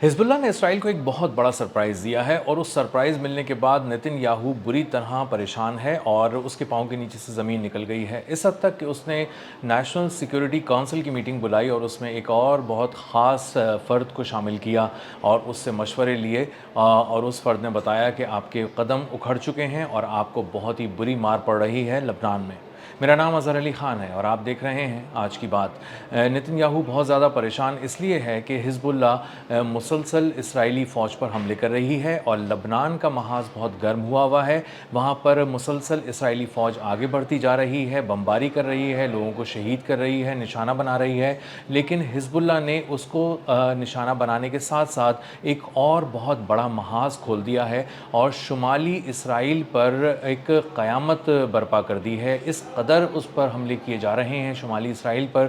Hezbollah ने Israel को एक बहुत बड़ा सरप्राइज़ दिया है और उस सरप्राइज़ मिलने के बाद नेतन्याहू बुरी तरह परेशान है और उसके पाँव के नीचे से ज़मीन निकल गई है। इस हद तक कि उसने नेशनल सिक्योरिटी काउंसिल की मीटिंग बुलाई और उसमें एक और बहुत ख़ास फ़र्द को शामिल किया और उससे मशवरे लिए और उस फ़र्द ने बताया कि आपके कदम उखड़ चुके हैं और आपको बहुत ही बुरी मार पड़ रही है लबनान में। मेरा नाम अज़हर अली ख़ान है और आप देख रहे हैं आज की बात। नेतन्याहू बहुत ज़्यादा परेशान इसलिए है कि हिज़्बुल्लाह मुसलसल इसराइली फ़ौज पर हमले कर रही है और लबनान का महाज़ बहुत गर्म हुआ है। वहाँ पर मुसलसल इसराइली फ़ौज आगे बढ़ती जा रही है, बमबारी कर रही है, लोगों को शहीद कर रही है, निशाना बना रही है। लेकिन हिज़्बुल्लाह ने उसको निशाना बनाने के साथ साथ एक और बहुत बड़ा महाज़ खोल दिया है और शुमाली इसराइल पर एक क़यामत बर्पा कर दी है। इस कदर उस पर हमले किए जा रहे हैं शुमाली इसराइल पर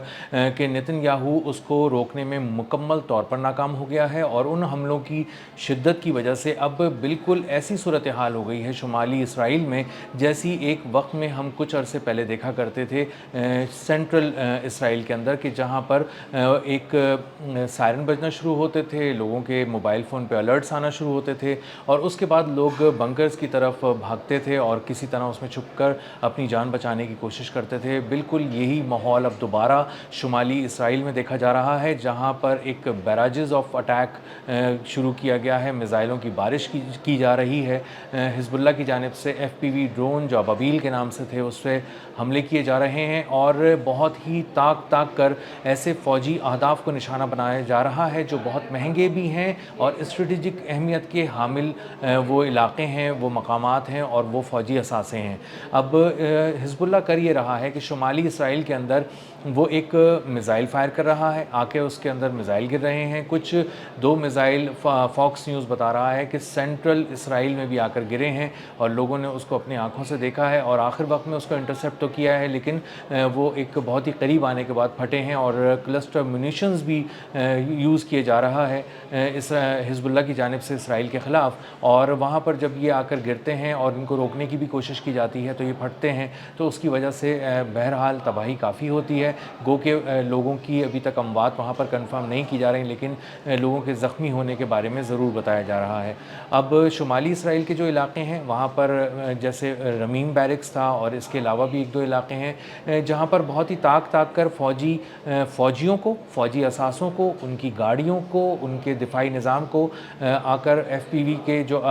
कि नेतन्याहू उसको रोकने में मुकम्मल तौर पर नाकाम हो गया है और उन हमलों की शिद्दत की वजह से अब बिल्कुल ऐसी सूरत हाल हो गई है शुमाली इसराइल में जैसी एक वक्त में हम कुछ अरसे पहले देखा करते थे सेंट्रल इसराइल के अंदर कि जहाँ पर एक सायरन बजना शुरू होते थे, लोगों के मोबाइल फ़ोन पे अलर्ट्स आना शुरू होते थे और उसके बाद लोग बंकर्स की तरफ भागते थे और किसी तरह उसमें छुपकर अपनी जान बचाने की कोशिश करते थे। बिल्कुल यही माहौल अब दोबारा शुमाली इसराइल में देखा जा रहा है जहाँ पर एक बैराजेस ऑफ अटैक शुरू किया गया है, मिज़ाइलों की बारिश की जा रही है। हिज़्बुल्लाह की जानिब से FPV ड्रोन जो अबाबील के नाम से थे उससे हमले किए जा रहे हैं और बहुत ही ताक कर ऐसे फ़ौजी अहदाफ़ को निशाना बनाया जा रहा है जो बहुत महंगे भी हैं और स्ट्रेटेजिक अहमियत के हामिल वो इलाक़े हैं, वो मकामात हैं और वो फ़ौजी असासे हैं। अब हिज़्बुल्लाह कर ये रहा है कि शुमाली इसराइल के अंदर वो एक मिज़ाइल फ़ायर कर रहा है, आके उसके अंदर मिज़ाइल गिर रहे हैं। कुछ 2 मिज़ाइल फॉक्स न्यूज़ बता रहा है कि सेंट्रल इसराइल में भी आकर गिरे हैं और लोगों ने उसको अपनी आँखों से देखा है और आखिर वक्त में उसको इंटरसेप्ट तो किया है लेकिन वो एक बहुत ही करीब आने के बाद फटे हैं और क्लस्टर म्यूनिशंस भी यूज़ किए जा रहा है इस हिज़्बुल्लाह की जानिब से इसराइल के ख़िलाफ़ और वहाँ पर जब ये आकर गिरते हैं और इनको रोकने की भी कोशिश की जाती है तो ये फटते हैं तो उसकी वजह से बहरहाल तबाही काफ़ी होती है। गो के लोगों की अभी तक अमवात वहाँ पर कंफर्म नहीं की जा रही लेकिन लोगों के ज़ख्मी होने के बारे में ज़रूर बताया जा रहा है। अब शुमाली इसराइल के जो इलाक़े हैं वहाँ पर जैसे रमीम बैरिक्स था और इसके अलावा भी 1-2 इलाक़े हैं जहाँ पर बहुत ही ताक कर फ़ौजियों को, फ़ौजी असासों को, उनकी गाड़ियों को, उनके दिफाई निज़ाम को आकर FPV के जो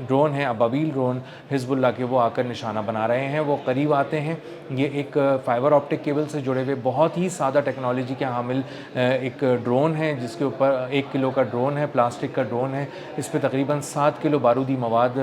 ड्रोन हैं अबाबील ड्रोन हिज़्बुल्लाह के वो आकर निशाना बना रहे हैं। वो करीब आते हैं, ये एक फ़ाइबर ऑप्टिक केबल से जुड़े हुए बहुत ही सादा टेक्नोलॉजी के हामिल एक ड्रोन है जिसके ऊपर 1 किलो का ड्रोन है, प्लास्टिक का ड्रोन है। इस पे तकरीबन 7 किलो बारूदी मवाद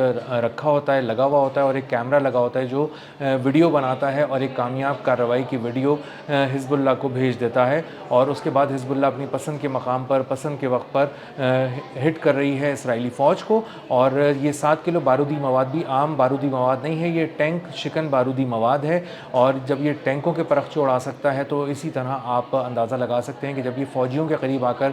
रखा होता है, लगा हुआ होता है और एक कैमरा लगा होता है जो वीडियो बनाता है और एक कामयाब कार्रवाई की वीडियो हिज़्बुल्लाह को भेज देता है और उसके बाद हिज़्बुल्लाह अपनी पसंद के मकाम पर, पसंद के वक्त पर हिट कर रही है इसराइली फ़ौज को और ये 7 किलो बारूदी मवाद भी आम बारूदी मवाद नहीं है, ये टैंक शिकन बारूदी मवाद है और जब ये टैंकों के परख उड़ा सकता है तो इसी तरह आप अंदाज़ा लगा सकते हैं कि जब ये फ़ौजियों के करीब आकर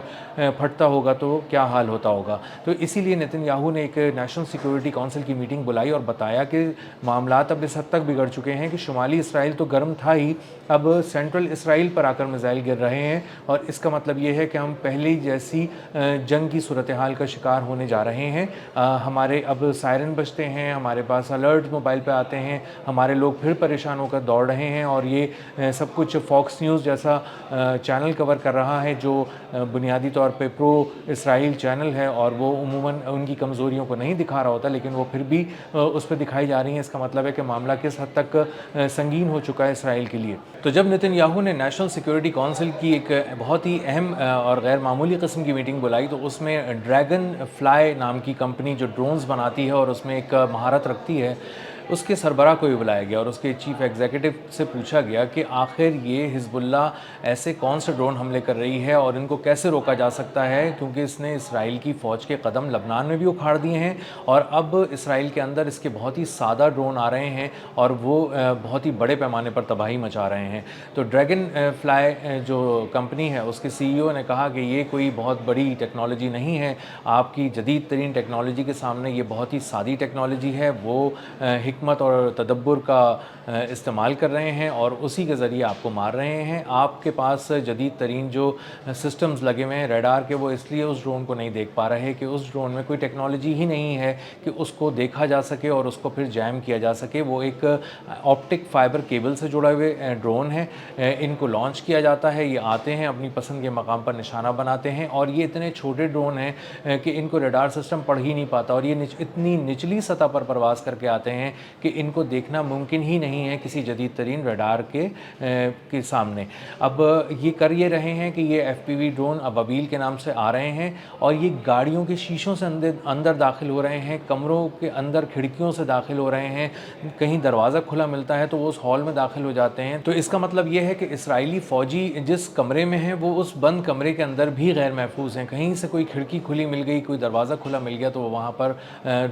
फटता होगा तो क्या हाल होता होगा। तो इसीलिए नेतन्याहू ने एक नेशनल सिक्योरिटी काउंसिल की मीटिंग बुलाई और बताया कि मामलात अब इस हद तक बिगड़ चुके हैं कि शुमाली इसराइल तो गर्म था ही, अब सेंट्रल इसराइल पर आकर मिज़ाइल गिर रहे हैं और इसका मतलब ये है कि हम पहले जैसी जंग की सूरत हाल का शिकार होने जा रहे हैं। हमारे अब सायरन बजते हैं, हमारे पास अलर्ट मोबाइल पे आते हैं, हमारे लोग फिर परेशान होकर दौड़ रहे हैं और ये सब कुछ फॉक्स न्यूज़ जैसा चैनल कवर कर रहा है जो बुनियादी तौर पे प्रो इसराइल चैनल है और वो उमूमन उनकी कमज़ोरियों को नहीं दिखा रहा होता लेकिन वो फिर भी उस पर दिखाई जा रही हैं। इसका मतलब है कि मामला किस हद तक संगीन हो चुका है इसराइल के लिए। तो जब नेतन्याहू ने नेशनल सिक्योरिटी काउंसिल की एक बहुत ही अहम और गैर मामूली किस्म की मीटिंग बुलाई तो उसमें ड्रैगन फ्लाई नाम की कंपनी जो ड्रोन्स बनाती है और उसमें एक महारत रखती है उसके सरबराह को भी बुलाया गया और उसके चीफ एग्जीक्यूटिव से पूछा गया कि आखिर ये हिज़्बुल्लाह ऐसे कौन से ड्रोन हमले कर रही है और इनको कैसे रोका जा सकता है क्योंकि इसने इसराइल की फ़ौज के कदम लबनान में भी उखाड़ दिए हैं और अब इसराइल के अंदर इसके बहुत ही सादा ड्रोन आ रहे हैं और वो बहुत ही बड़े पैमाने पर तबाही मचा रहे हैं। तो ड्रैगन फ्लाई जो कंपनी है उसके CEO ने कहा कि ये कोई बहुत बड़ी टेक्नोलॉजी नहीं है, आपकी जदीद तरीन टेक्नोलॉजी के सामने ये बहुत ही सादी टेक्नोलॉजी है। वो हिकमत और तदब्बुर का इस्तेमाल कर रहे हैं और उसी के ज़रिए आपको मार रहे हैं। आपके पास जदीद तरीन जो सिस्टम्स लगे हुए हैं रेडार के, वो इसलिए उस ड्रोन को नहीं देख पा रहे कि उस ड्रोन में कोई टेक्नोलॉजी ही नहीं है कि उसको देखा जा सके और उसको फिर जैम किया जा सके। वो एक ऑप्टिक फाइबर केबल से जुड़े हुए ड्रोन हैं। इनको लॉन्च किया जाता है, ये आते हैं, अपनी पसंद के मकाम पर निशाना बनाते हैं और ये इतने छोटे ड्रोन हैं कि इनको रेडार सिस्टम पढ़ ही नहीं पाता और ये इतनी निचली सतह पर परवास करके आते हैं कि इनको देखना मुमकिन ही नहीं है किसी जदीद तरीन रेडार के सामने। अब ये कर ये रहे हैं कि ये FPV ड्रोन अबाबील के नाम से आ रहे हैं और ये गाड़ियों के शीशों से अंदर दाखिल हो रहे हैं, कमरों के अंदर खिड़कियों से दाखिल हो रहे हैं, कहीं दरवाज़ा खुला मिलता है तो वो उस हॉल में दाखिल हो जाते हैं। तो इसका मतलब ये है कि इसराइली फ़ौजी जिस कमरे में हैं वो उस बंद कमरे के अंदर भी गैर महफूज हैं। कहीं से कोई खिड़की खुली मिल गई, कोई दरवाज़ा खुला मिल गया तो वहाँ पर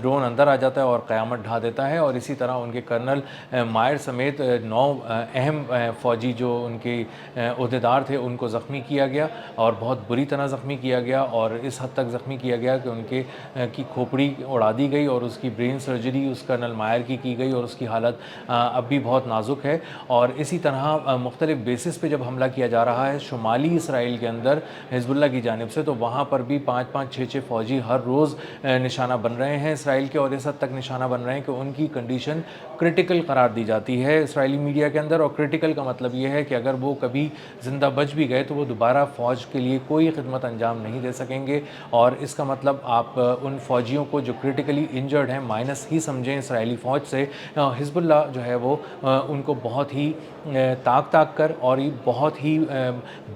ड्रोन अंदर आ जाता है और क़यामत ढा देता है। और इसी तरह उनके कर्नल मायर समेत 9 अहम फ़ौजी जो उनके ओहदेदार थे उनको ज़ख्मी किया गया और बहुत बुरी तरह ज़ख्मी किया गया और इस हद तक ज़ख्मी किया गया कि उनके की खोपड़ी उड़ा दी गई और उसकी ब्रेन सर्जरी उस कर्नल मायर की गई और उसकी हालत अब भी बहुत नाजुक है। और इसी तरह मुख्तलिफ़ बेसिस पे जब हमला किया जा रहा है शुमाली इसराइल के अंदर हिज़्बुल्लाह की जानिब से, तो वहाँ पर भी 5-5, 6-6 फ़ौजी हर रोज़ निशाना बन रहे हैं इसराइल के और इस हद तक निशाना बन रहे हैं कि उनकी कंडीशन क्रिटिकल करार दी जाती है इसराइली मीडिया के अंदर। और क्रिटिकल का मतलब ये है कि अगर वो कभी ज़िंदा बच भी गए तो वो दोबारा फ़ौज के लिए कोई खिदमत अंजाम नहीं दे सकेंगे। और इसका मतलब आप उन फ़ौजियों को जो क्रिटिकली इंजर्ड हैं माइनस ही समझें इसराइली फ़ौज से। हिज़्बुल्लाह जो है वो उनको बहुत ही ताक कर और ये बहुत ही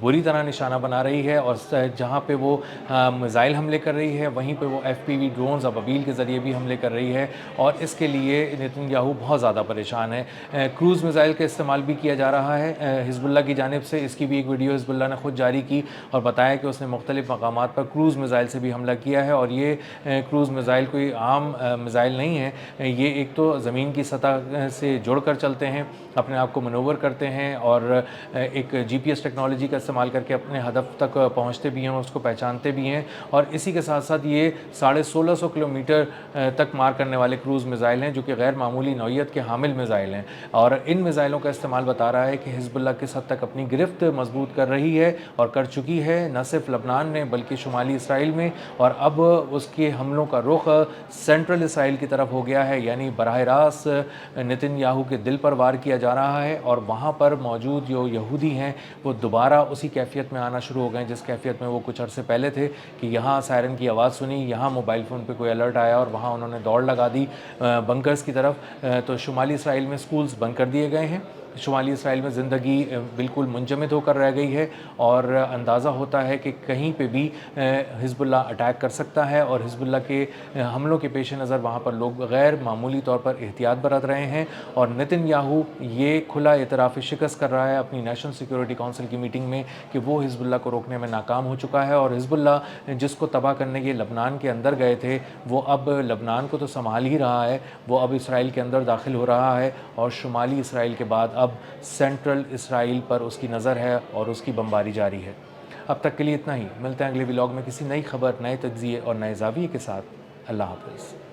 बुरी तरह निशाना बना रही है और जहाँ पे वो मिज़ाइल हमले कर रही है वहीं पे वो FPV ड्रोन्स अबाबील के ज़रिए भी हमले कर रही है और इसके लिए नेतन्याहू बहुत ज़्यादा परेशान है। क्रूज़ मिज़ाइल का इस्तेमाल भी किया जा रहा है हिज़्बुल्लाह की जानिब से। इसकी भी एक वीडियो हिज़्बुल्लाह ने खुद जारी की और बताया कि उसने मुख्तलिफ़ मकामात पर क्रूज़ मिज़ाइल से भी हमला किया है। और ये क्रूज़ मिज़ाइल कोई आम मिज़ाइल नहीं है, ये एक तो ज़मीन की सतह से जुड़ कर चलते हैं, अपने आप को मनोवर करते हैं और एक GPS टेक्नोलॉजी का इस्तेमाल करके अपने हदफ तक पहुंचते भी हैं, उसको पहचानते भी हैं। और इसी के साथ साथ ये 1650 किलोमीटर तक मार करने वाले क्रूज़ मिज़ाइल हैं जो कि गैर मामूली नौइयत के हामिल मिज़ाइल हैं। और इन मिज़ाइलों का इस्तेमाल बता रहा है कि हिज़्बुल्लाह किस हद तक अपनी गिरफ्त मजबूत कर रही है और कर चुकी है, न सिर्फ लबनान में बल्कि शुमाली इसराइल में। और अब उसके हमलों का रुख सेंट्रल इसराइल की तरफ हो गया है, यानी बराह रास्त नेतन्याहू के दिल पर वार किया जा रहा है और वहाँ पर मौजूद जो यहूदी हैं वो दोबारा उसी कैफियत में आना शुरू हो गए जिस कैफियत में वो कुछ अरसे पहले थे कि यहाँ सायरन की आवाज़ सुनी, यहाँ मोबाइल फ़ोन पे कोई अलर्ट आया और वहाँ उन्होंने दौड़ लगा दी बंकर्स की तरफ। तो शुमाली इसराइल में स्कूल्स बंद कर दिए गए हैं, शुमाली इसराइल में ज़िंदगी बिल्कुल मुंजमद होकर रह गई है और अंदाज़ा होता है कि कहीं पे भी हिज़्बुल्लाह अटैक कर सकता है। और हिज़्बुल्लाह के हमलों के पेश नज़र वहाँ पर लोग गैर मामूली तौर पर एहतियात बरत रहे हैं और नेतन्याहू ये खुला एतराफ़ शिकस्त कर रहा है अपनी नेशनल सिक्योरिटी काउंसिल की मीटिंग में कि वो हिज़्बुल्लाह को रोकने में नाकाम हो चुका है। और हिज़्बुल्लाह जिसको तबाह करने के लबनान के अंदर गए थे वो अब लबनान को तो संभाल ही रहा है, वो अब इसराइल के अंदर दाखिल हो रहा है और शुमाली इसराइल के बाद अब सेंट्रल इसराइल पर उसकी नज़र है और उसकी बमबारी जारी है। अब तक के लिए इतना ही, मिलते हैं अगले व्लॉग में किसी नई खबर, नए तज्ज़िये और नए ज़ाविये के साथ। अल्लाह हाफ़िज़।